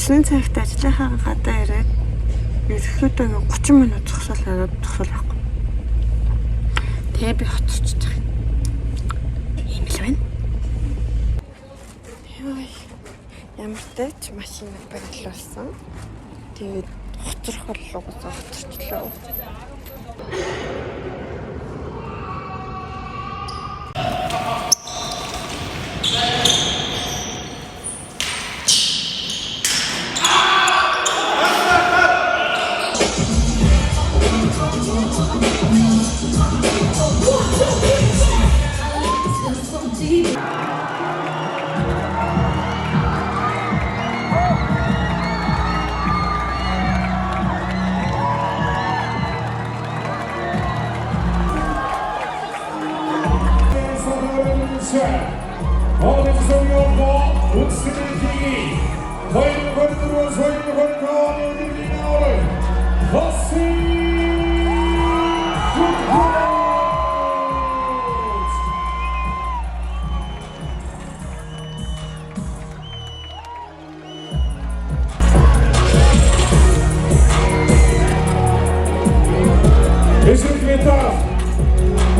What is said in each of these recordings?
9 цагт ажлынхаа гадаа ирээд ерөөхдөө 30 минут зогсоол авахгүй. Тэгээ би хоцорч байгаа. Ийм л байна. Яа. Ямар ч тач машин барилуулсан. Тэгээд хоцрох болов уу хоцорчлоо.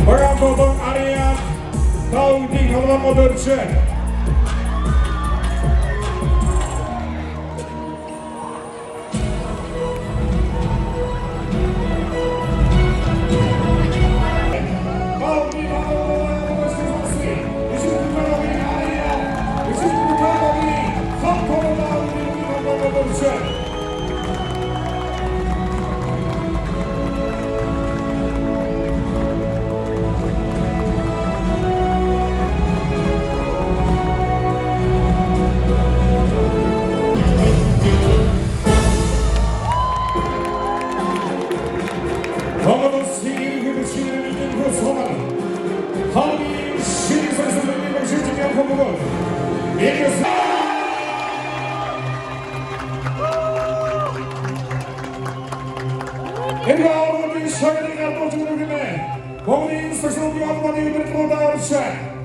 Barangkotong area tahun 3 어머니 세계를 그르시는 믿는 그 소망 하나님 신에서 믿는 것을 증명한 부분 이것은 내가 아버지 샤이니가 또 주님의 어머니 인석에서 우리 아버지 이들을 또 나오시자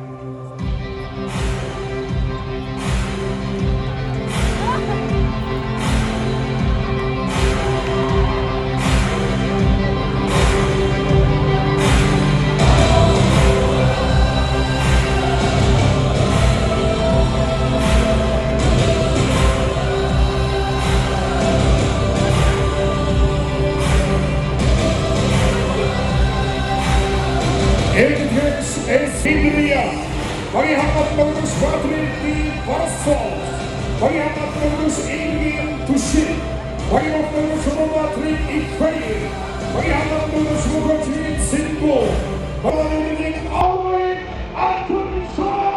Sibria, bagi hamba pengurus Badri di Barso, bagi hamba pengurus Ingin Tushi, bagi hamba pengurus Badri Ikhwair, bagi hamba pengurus Badri Singo, bagi Awi Akun Solo.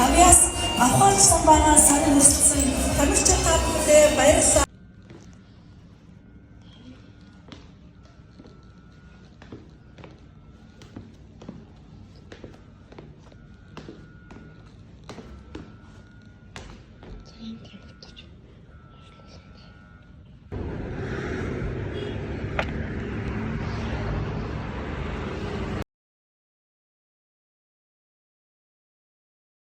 Alias, ahol sa mga sanay sa tamang bayar sa